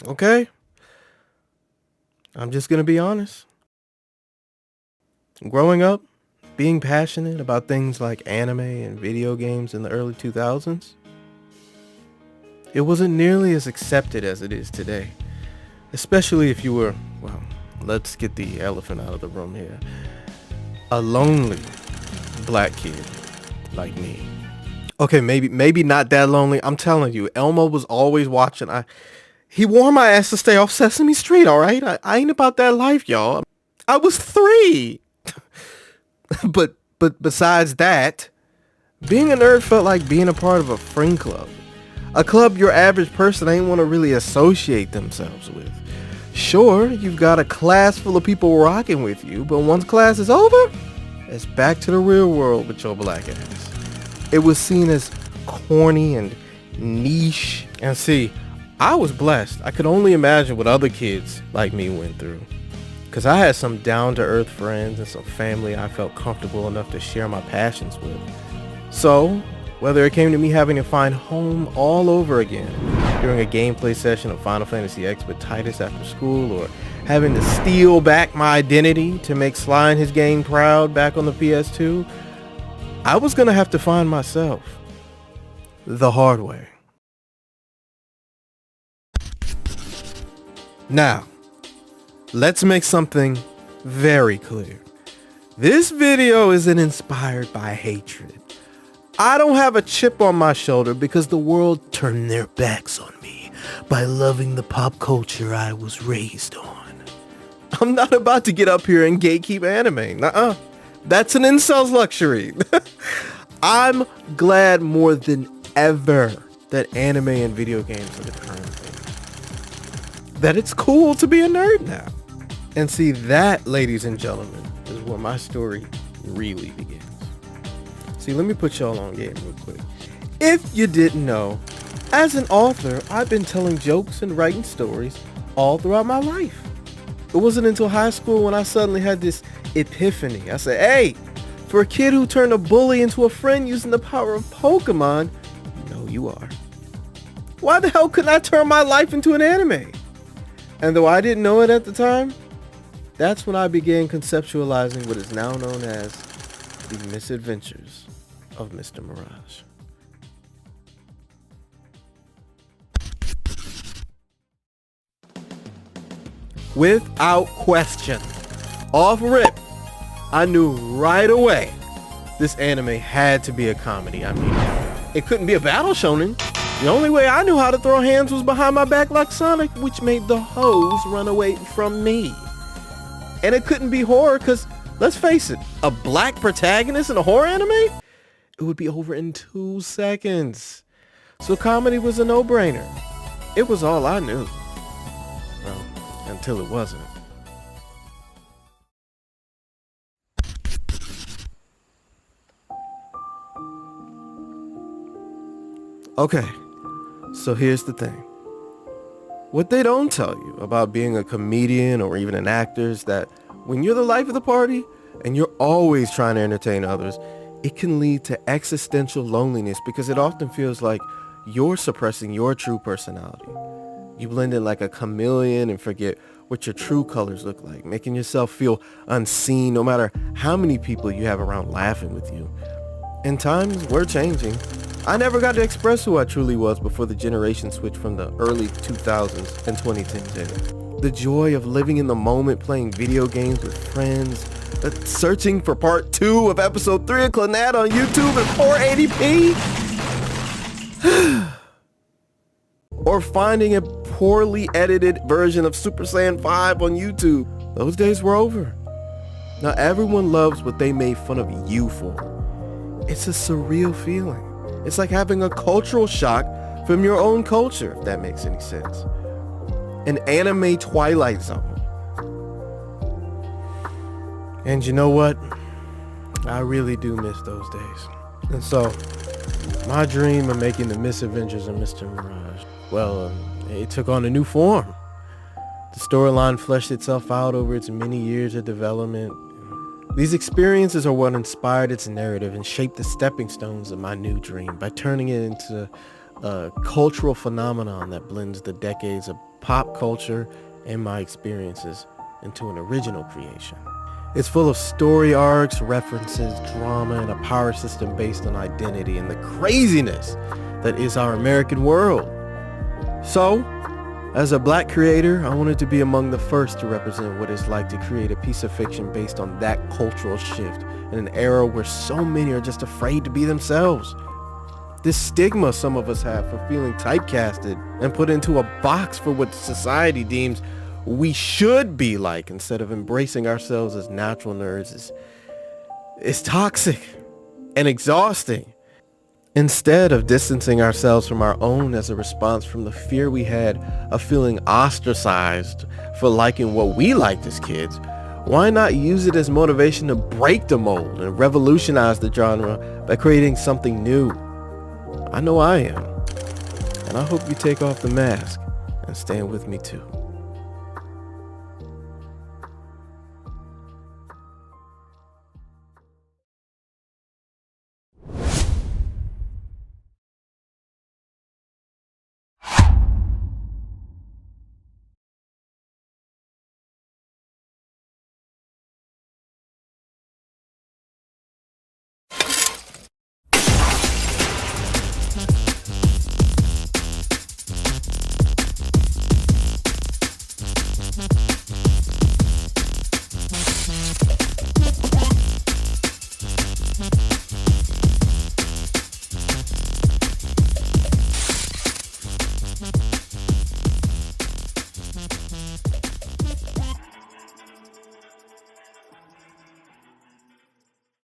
Okay? I'm just gonna be honest. Growing up, being passionate about things like anime and video games in the early 2000s, it wasn't nearly as accepted as it is today. Especially if you were, well, let's get the elephant out of the room here, a lonely black kid like me. Okay, maybe not that lonely. I'm telling you, Elmo was always watching. He warned my ass to stay off Sesame Street, all right? I ain't about that life, y'all. I was 3. But besides that, being a nerd felt like being a part of a friend club. A club your average person ain't want to really associate themselves with. Sure, you've got a class full of people rocking with you, but once class is over, it's back to the real world with your black ass. It was seen as corny and niche. And see, I was blessed. I could only imagine what other kids like me went through. Because I had some down-to-earth friends and some family I felt comfortable enough to share my passions with. So, whether it came to me having to find home all over again during a gameplay session of Final Fantasy X with Titus after school, or having to steal back my identity to make Sly and his gang proud back on the PS2, I was going to have to find myself the hard way. Now, let's make something very clear. This video isn't inspired by hatred. I don't have a chip on my shoulder because the world turned their backs on me by loving the pop culture I was raised on. I'm not about to get up here and gatekeep anime. Nuh-uh. That's an incel's luxury. I'm glad more than ever that anime and video games are the current thing. That it's cool to be a nerd now. And see, that, ladies and gentlemen, is where my story really begins. See, let me put y'all on game real quick. If you didn't know, as an author, I've been telling jokes and writing stories all throughout my life. It wasn't until high school when I suddenly had this epiphany. I said, hey, for a kid who turned a bully into a friend using the power of Pokemon, you know you are. Why the hell couldn't I turn my life into an anime? And though I didn't know it at the time, that's when I began conceptualizing what is now known as the misadventures of Mr. Mirage. Without question, off rip, I knew right away this anime had to be a comedy. I mean, it couldn't be a battle shonen. The only way I knew how to throw hands was behind my back like Sonic, which made the hoes run away from me. And it couldn't be horror because, let's face it, a black protagonist in a horror anime? It would be over in 2 seconds. So comedy was a no-brainer. It was all I knew. Well, until it wasn't. Okay, so here's the thing. What they don't tell you about being a comedian or even an actor is that when you're the life of the party and you're always trying to entertain others, it can lead to existential loneliness because it often feels like you're suppressing your true personality. You blend in like a chameleon and forget what your true colors look like, making yourself feel unseen no matter how many people you have around laughing with you. And times were changing. I never got to express who I truly was before the generation switch from the early 2000s and 2010s era. The joy of living in the moment, playing video games with friends, searching for part 2 of episode 3 of Clannad on YouTube in 480p, or finding a poorly edited version of Super Saiyan 5 on YouTube. Those days were over. Now everyone loves what they made fun of you for. It's a surreal feeling. It's like having a cultural shock from your own culture, if that makes any sense. An anime Twilight Zone. And you know what? I really do miss those days. And so, my dream of making the misadventures of Mr. Mirage, well, it took on a new form. The storyline fleshed itself out over its many years of development. These experiences are what inspired its narrative and shaped the stepping stones of my new dream by turning it into a cultural phenomenon that blends the decades of pop culture and my experiences into an original creation. It's full of story arcs, references, drama, and a power system based on identity and the craziness that is our American world. So, as a black creator, I wanted to be among the first to represent what it's like to create a piece of fiction based on that cultural shift in an era where so many are just afraid to be themselves. This stigma some of us have for feeling typecasted and put into a box for what society deems we should be like instead of embracing ourselves as natural nerds is toxic and exhausting. Instead of distancing ourselves from our own as a response from the fear we had of feeling ostracized for liking what we liked as kids, why not use it as motivation to break the mold and revolutionize the genre by creating something new? I know I am, and I hope you take off the mask and stand with me too.